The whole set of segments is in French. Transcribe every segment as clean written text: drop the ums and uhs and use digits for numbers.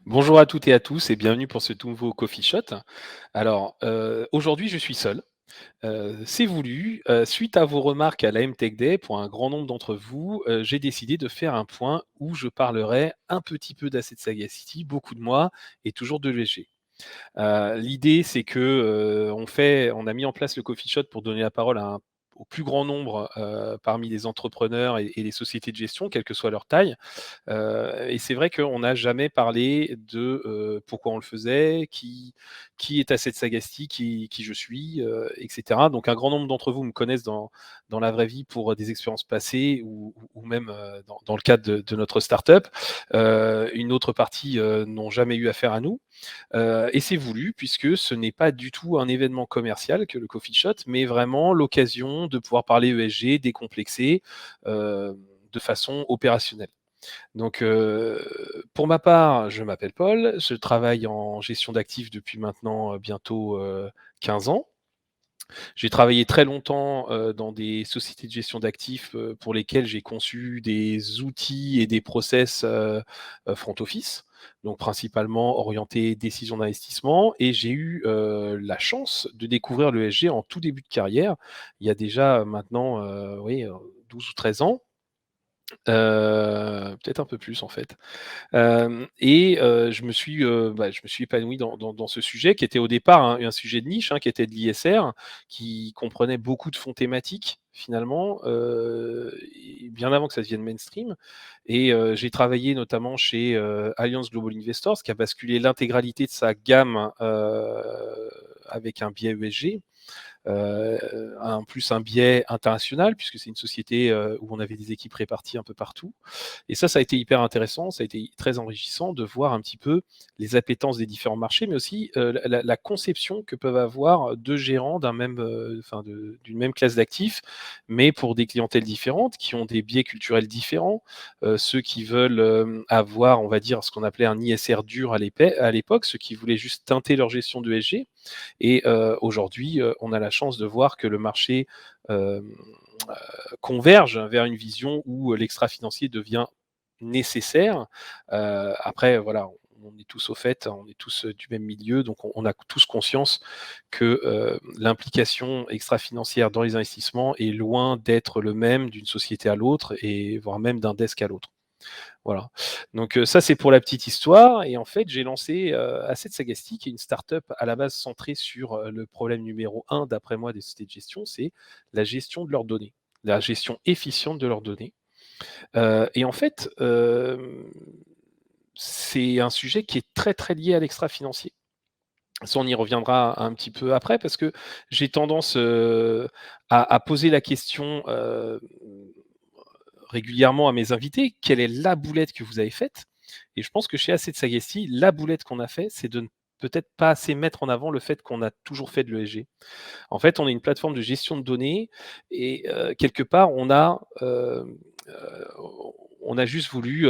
Bonjour à toutes et à tous et bienvenue pour ce tout nouveau Coffee Shot. Alors, aujourd'hui, je suis seul. C'est voulu. Suite à vos remarques à la M-Tech Day, pour un grand nombre d'entre vous, j'ai décidé de faire un point où je parlerai un petit peu d'Asset Sagacity, beaucoup de moi et toujours de l'ESG. L'idée, c'est que, on a mis en place le Coffee Shot pour donner la parole au plus grand nombre, parmi les entrepreneurs et les sociétés de gestion, quelle que soit leur taille. Et c'est vrai qu'on n'a jamais parlé de pourquoi on le faisait, qui est Asset Sagacity, qui je suis, etc. Donc un grand nombre d'entre vous me connaissent dans la vraie vie pour des expériences passées ou même dans le cadre de notre startup. Une autre partie n'ont jamais eu affaire à nous. Et c'est voulu puisque ce n'est pas du tout un événement commercial que le Coffee Shot, mais vraiment l'occasion de pouvoir parler ESG décomplexé de façon opérationnelle. Donc, pour ma part, je m'appelle Paul, je travaille en gestion d'actifs depuis maintenant bientôt 15 ans. J'ai travaillé très longtemps dans des sociétés de gestion d'actifs pour lesquelles j'ai conçu des outils et des process front office, donc principalement orientés décision d'investissement. Et j'ai eu la chance de découvrir le SG en tout début de carrière, il y a déjà maintenant oui, 12 ou 13 ans. Peut-être un peu plus en fait. Je me suis épanoui dans ce sujet qui était au départ un sujet de niche, qui était de l'ISR, qui comprenait beaucoup de fonds thématiques finalement, et bien avant que ça devienne mainstream. Et j'ai travaillé notamment chez Allianz Global Investors, qui a basculé l'intégralité de sa gamme avec un biais ESG. En plus un biais international, puisque c'est une société où on avait des équipes réparties un peu partout. Et ça a été hyper intéressant, ça a été très enrichissant de voir un petit peu les appétences des différents marchés, mais aussi la conception que peuvent avoir deux gérants d'une même classe d'actifs, mais pour des clientèles différentes, qui ont des biais culturels différents. Ceux qui veulent avoir, on va dire, ce qu'on appelait un ISR dur à l'époque, ceux qui voulaient juste teinter leur gestion de SG. Et aujourd'hui, on a la chance de voir que le marché converge vers une vision où l'extra-financier devient nécessaire. Après, voilà, on est tous au fait, on est tous du même milieu, donc on a tous conscience que l'implication extra-financière dans les investissements est loin d'être le même d'une société à l'autre et voire même d'un desk à l'autre. Voilà. Donc ça, c'est pour la petite histoire. Et en fait, j'ai lancé Asset Sagacity, qui est une startup à la base centrée sur le problème numéro un, d'après moi, des sociétés de gestion, c'est la gestion de leurs données, la gestion efficiente de leurs données. Et en fait, c'est un sujet qui est très, très lié à l'extra-financier. Ça, on y reviendra un petit peu après, parce que j'ai tendance à poser la question régulièrement à mes invités, quelle est la boulette que vous avez faite? Et je pense que chez Asset Sagacity, la boulette qu'on a fait, c'est de ne peut-être pas assez mettre en avant le fait qu'on a toujours fait de l'ESG. En fait, on est une plateforme de gestion de données et quelque part, on a juste voulu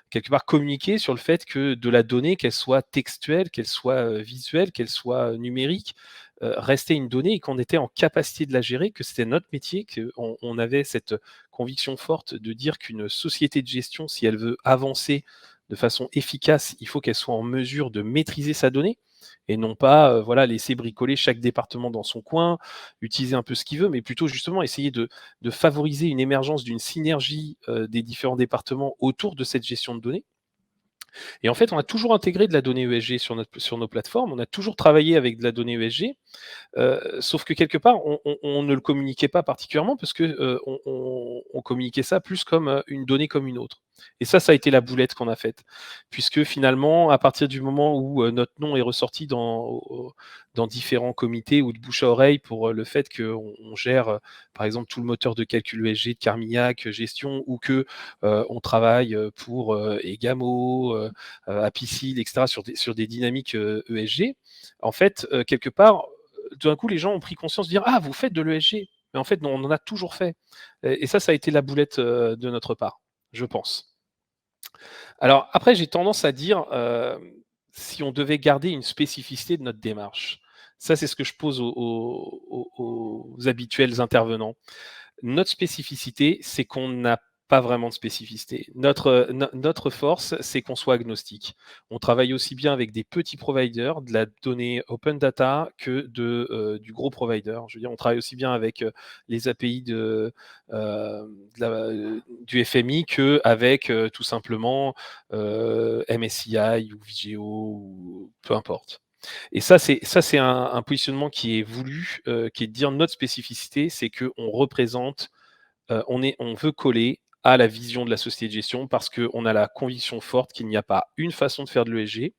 quelque part communiquer sur le fait que de la donnée, qu'elle soit textuelle, qu'elle soit visuelle, qu'elle soit numérique, restait une donnée et qu'on était en capacité de la gérer, que c'était notre métier, qu'on avait cette conviction forte de dire qu'une société de gestion, si elle veut avancer de façon efficace, il faut qu'elle soit en mesure de maîtriser sa donnée et non pas voilà, laisser bricoler chaque département dans son coin, utiliser un peu ce qu'il veut, mais plutôt justement essayer de favoriser une émergence d'une synergie des différents départements autour de cette gestion de données. Et en fait, on a toujours intégré de la donnée ESG sur nos plateformes, on a toujours travaillé avec de la donnée ESG, sauf que quelque part, on ne le communiquait pas particulièrement parce que on communiquait ça plus comme une donnée comme une autre. Et ça a été la boulette qu'on a faite, puisque finalement, à partir du moment où notre nom est ressorti dans différents comités ou de bouche à oreille pour le fait qu'on gère, par exemple, tout le moteur de calcul ESG de Carmignac Gestion, ou que on travaille pour Egamo, Apicil, etc., sur des dynamiques ESG, en fait, quelque part, tout d'un coup, les gens ont pris conscience de dire ah, vous faites de l'ESG. Mais en fait, non, on en a toujours fait. Et ça a été la boulette de notre part, je pense. Alors après, j'ai tendance à dire si on devait garder une spécificité de notre démarche. Ça, c'est ce que je pose aux habituels intervenants. Notre spécificité, c'est qu'on n'a Pas vraiment de spécificité. Notre force, c'est qu'on soit agnostique. On travaille aussi bien avec des petits providers, de la donnée open data que du gros provider. Je veux dire, on travaille aussi bien avec, les API du FMI qu'avec, tout simplement, MSCI ou Vigeo ou peu importe. Et ça c'est un positionnement qui est voulu, qui est de dire notre spécificité, c'est qu'on représente on veut coller à la vision de la société de gestion parce qu'on a la conviction forte qu'il n'y a pas une façon de faire de l'ESG,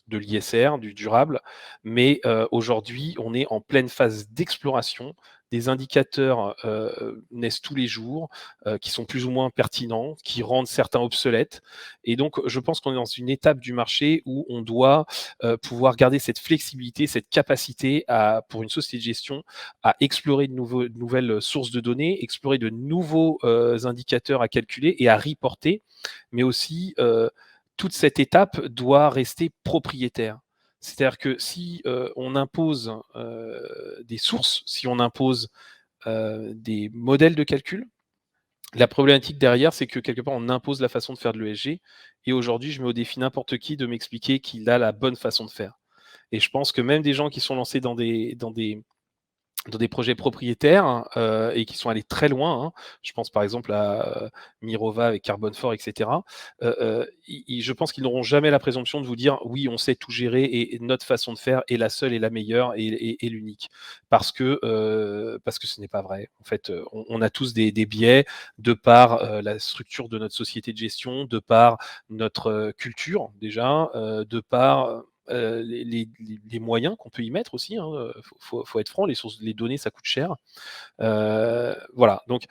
de l'ISR, du durable, mais aujourd'hui, on est en pleine phase d'exploration. Des indicateurs naissent tous les jours, qui sont plus ou moins pertinents, qui rendent certains obsolètes. Et donc, je pense qu'on est dans une étape du marché où on doit pouvoir garder cette flexibilité, cette capacité pour une société de gestion à explorer de nouvelles sources de données, explorer de nouveaux indicateurs à calculer et à reporter, mais aussi toute cette étape doit rester propriétaire. C'est-à-dire que si on impose des sources, si on impose des modèles de calcul, la problématique derrière, c'est que quelque part, on impose la façon de faire de l'ESG. Et aujourd'hui, je mets au défi n'importe qui de m'expliquer qu'il a la bonne façon de faire. Et je pense que même des gens qui sont lancés dans des projets propriétaires et qui sont allés très loin, hein. Je pense par exemple à Mirova avec Carbone Fort, et cetera. Je pense qu'ils n'auront jamais la présomption de vous dire: «Oui, on sait tout gérer et notre façon de faire est la seule et la meilleure et l'unique». Parce que ce n'est pas vrai. En fait, on a tous des biais de par, la structure de notre société de gestion, de par notre, culture déjà, de par, les moyens qu'on peut y mettre aussi, hein, faut être franc, les données, ça coûte cher. Voilà, donc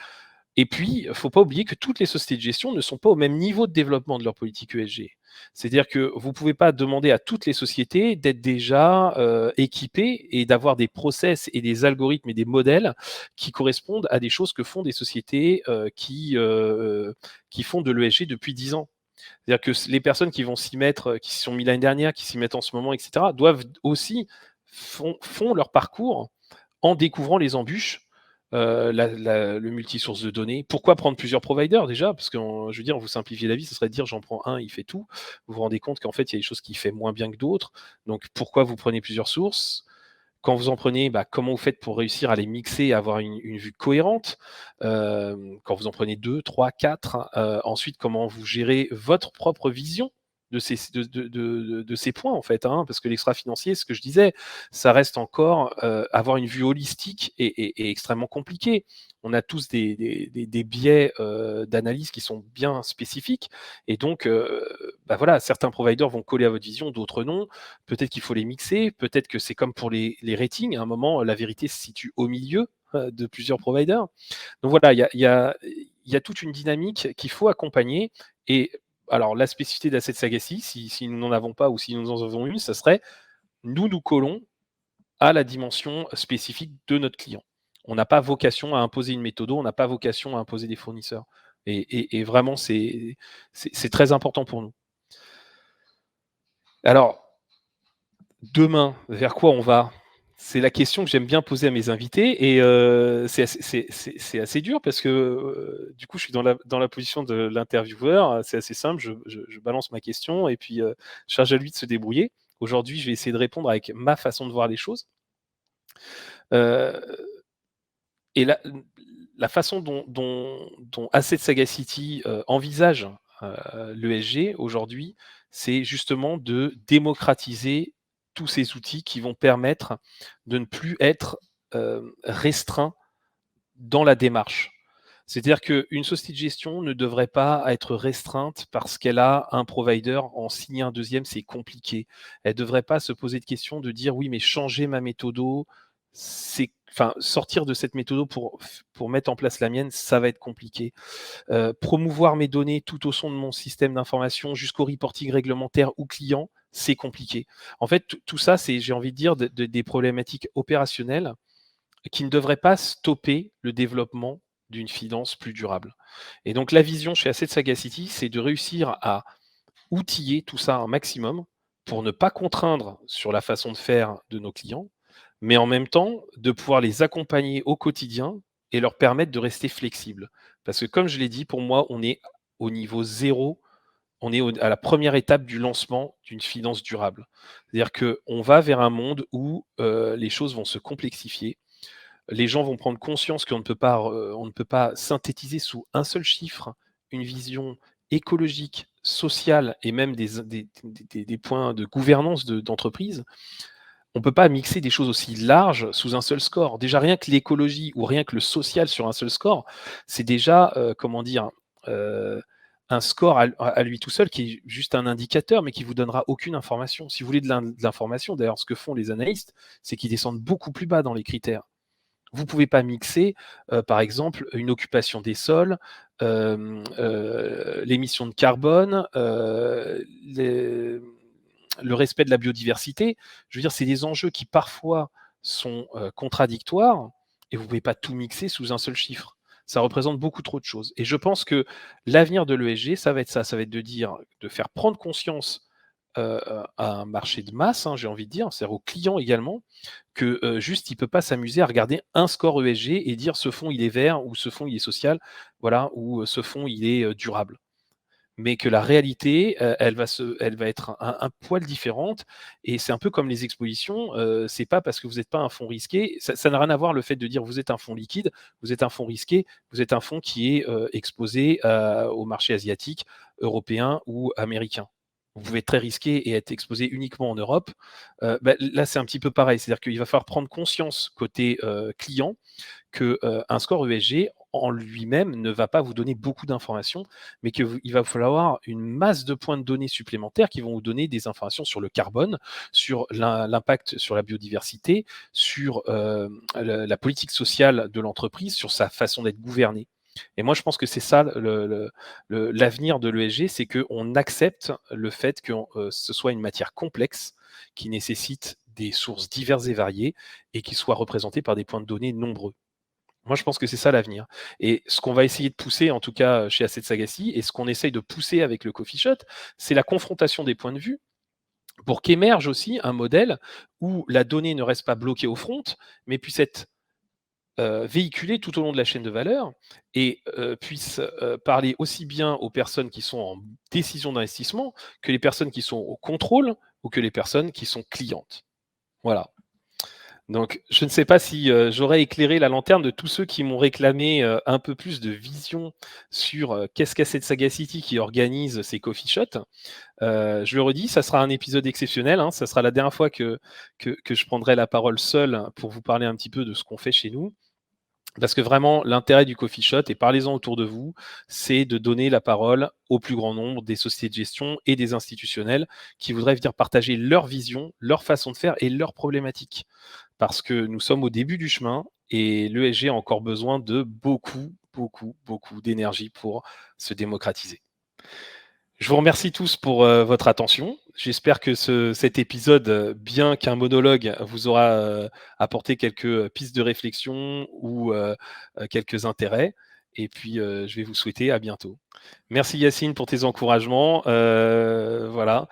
et puis, faut pas oublier que toutes les sociétés de gestion ne sont pas au même niveau de développement de leur politique ESG. C'est-à-dire que vous pouvez pas demander à toutes les sociétés d'être déjà, équipées et d'avoir des process et des algorithmes et des modèles qui correspondent à des choses que font des sociétés, qui font de l'ESG depuis 10 ans. C'est-à-dire que les personnes qui vont s'y mettre, qui s'y sont mis l'année dernière, qui s'y mettent en ce moment, et cetera, doivent aussi font leur parcours en découvrant les embûches, le multi-source de données. Pourquoi prendre plusieurs providers déjà? Parce que, je veux dire, vous simplifiez la vie, ce serait de dire: «J'en prends un, il fait tout». Vous vous rendez compte qu'en fait, il y a des choses qu'il fait moins bien que d'autres. Donc pourquoi vous prenez plusieurs sources? Quand vous en prenez, bah, comment vous faites pour réussir à les mixer et avoir une vue cohérente? Quand vous en prenez 2, 3, 4, ensuite comment vous gérez votre propre vision de ces points en fait, hein? Parce que l'extra-financier, ce que je disais, ça reste encore, avoir une vue holistique et extrêmement compliqué. On a tous des biais, d'analyse qui sont bien spécifiques et donc bah, voilà, certains providers vont coller à votre vision, d'autres non. Peut-être qu'il faut les mixer, peut-être que c'est comme pour les ratings, à un moment, la vérité se situe au milieu, de plusieurs providers. Donc voilà, il y a toute une dynamique qu'il faut accompagner et alors la spécificité d'Asset Sagaci, si nous n'en avons pas ou si nous en avons une, ça serait nous collons à la dimension spécifique de notre client. On n'a pas vocation à imposer une méthode, on n'a pas vocation à imposer des fournisseurs et vraiment c'est très important pour nous. Alors demain, vers quoi on va? C'est la question que j'aime bien poser à mes invités et c'est assez dur parce que, du coup, je suis dans la position de l'intervieweur, c'est assez simple, je balance ma question et puis, charge à lui de se débrouiller. Aujourd'hui, je vais essayer de répondre avec ma façon de voir les choses. Heu et la façon dont Asset Sagacity, envisage, l'ESG aujourd'hui, c'est justement de démocratiser tous ces outils qui vont permettre de ne plus être, restreint dans la démarche. C'est-à-dire qu'une société de gestion ne devrait pas être restreinte parce qu'elle a un provider, en signer un deuxième, c'est compliqué. Elle ne devrait pas se poser de questions de dire: «Oui, mais changer ma méthodo, c'est» enfin, sortir de cette méthodo pour mettre en place la mienne, ça va être compliqué. Promouvoir mes données tout au son de mon système d'information jusqu'au reporting réglementaire ou client, c'est compliqué. En fait, tout ça, c'est, j'ai envie de dire, des problématiques opérationnelles qui ne devraient pas stopper le développement d'une finance plus durable. Et donc la vision chez Asset Sagacity, c'est de réussir à outiller tout ça un maximum pour ne pas contraindre sur la façon de faire de nos clients, mais en même temps de pouvoir les accompagner au quotidien et leur permettre de rester flexibles. Parce que comme je l'ai dit, pour moi, on est au niveau zéro, on est à la première étape du lancement d'une finance durable. C'est-à-dire qu'on va vers un monde où les choses vont se complexifier. Les gens vont prendre conscience on ne peut pas synthétiser sous un seul chiffre une vision écologique, sociale et même des points de gouvernance d'entreprise. On ne peut pas mixer des choses aussi larges sous un seul score. Déjà, rien que l'écologie ou rien que le social sur un seul score, c'est déjà, comment dire, un score à lui tout seul qui est juste un indicateur, mais qui vous donnera aucune information. Si vous voulez de l'information, d'ailleurs, ce que font les analystes, c'est qu'ils descendent beaucoup plus bas dans les critères. Vous ne pouvez pas mixer, par exemple, une occupation des sols, l'émission de carbone, le respect de la biodiversité. Je veux dire, c'est des enjeux qui parfois sont contradictoires et vous ne pouvez pas tout mixer sous un seul chiffre. Ça représente beaucoup trop de choses. Et je pense que l'avenir de l'ESG, ça va être ça. Ça va être de faire prendre conscience à un marché de masse, j'ai envie de dire, c'est-à-dire aux clients également, que juste il ne peut pas s'amuser à regarder un score ESG et dire ce fonds il est vert ou ce fonds il est social, voilà, ou ce fonds il est durable. Mais que la réalité, elle va être un poil différente. Et c'est un peu comme les expositions. C'est pas parce que vous n'êtes pas un fonds risqué. Ça n'a rien à voir le fait de dire vous êtes un fonds liquide, vous êtes un fonds risqué, vous êtes un fonds qui est exposé au marché asiatique, européen ou américain. Vous pouvez être très risqué et être exposé uniquement en Europe. Là, c'est un petit peu pareil. C'est-à-dire qu'il va falloir prendre conscience côté client qu'un score ESG en lui-même ne va pas vous donner beaucoup d'informations, mais qu'il va falloir une masse de points de données supplémentaires qui vont vous donner des informations sur le carbone, sur l'impact sur la biodiversité, sur la politique sociale de l'entreprise, sur sa façon d'être gouvernée. Et moi, je pense que c'est ça l'avenir de l'ESG, c'est qu'on accepte le fait que ce soit une matière complexe qui nécessite des sources diverses et variées et qui soit représentée par des points de données nombreux. Moi, je pense que c'est ça l'avenir. Et ce qu'on va essayer de pousser, en tout cas chez Asset Sagaci, et ce qu'on essaye de pousser avec le Coffee Shot, c'est la confrontation des points de vue pour qu'émerge aussi un modèle où la donnée ne reste pas bloquée au front, mais puisse être véhiculée tout au long de la chaîne de valeur et puisse parler aussi bien aux personnes qui sont en décision d'investissement que les personnes qui sont au contrôle ou que les personnes qui sont clientes. Voilà. Donc, je ne sais pas si j'aurais éclairé la lanterne de tous ceux qui m'ont réclamé un peu plus de vision sur qu'est-ce qu'Asset Sagacity qui organise ces coffee shots. Je le redis, ça sera un épisode exceptionnel. Ça sera la dernière fois que je prendrai la parole seul pour vous parler un petit peu de ce qu'on fait chez nous. Parce que vraiment, l'intérêt du coffee shot, et parlez-en autour de vous, c'est de donner la parole au plus grand nombre des sociétés de gestion et des institutionnels qui voudraient venir partager leur vision, leur façon de faire et leurs problématiques. Parce que nous sommes au début du chemin et l'ESG a encore besoin de beaucoup, beaucoup, beaucoup d'énergie pour se démocratiser. Je vous remercie tous pour votre attention. J'espère que cet épisode, bien qu'un monologue, vous aura apporté quelques pistes de réflexion ou quelques intérêts. Et puis, je vais vous souhaiter à bientôt. Merci Yacine pour tes encouragements. Voilà.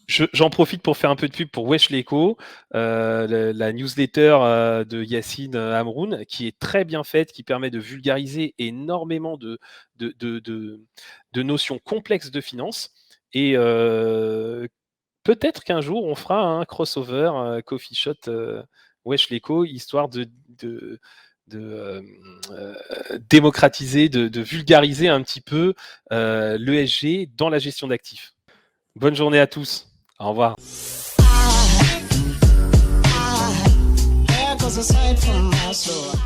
J'en profite pour faire un peu de pub pour Wesh l'Echo, la newsletter de Yacine Amroun, qui est très bien faite, qui permet de vulgariser énormément de notions complexes de finance. Et peut-être qu'un jour, on fera un crossover Coffee Shot Wesh l'Echo, histoire de démocratiser, de vulgariser un petit peu l'ESG dans la gestion d'actifs. Bonne journée à tous. Au revoir. I,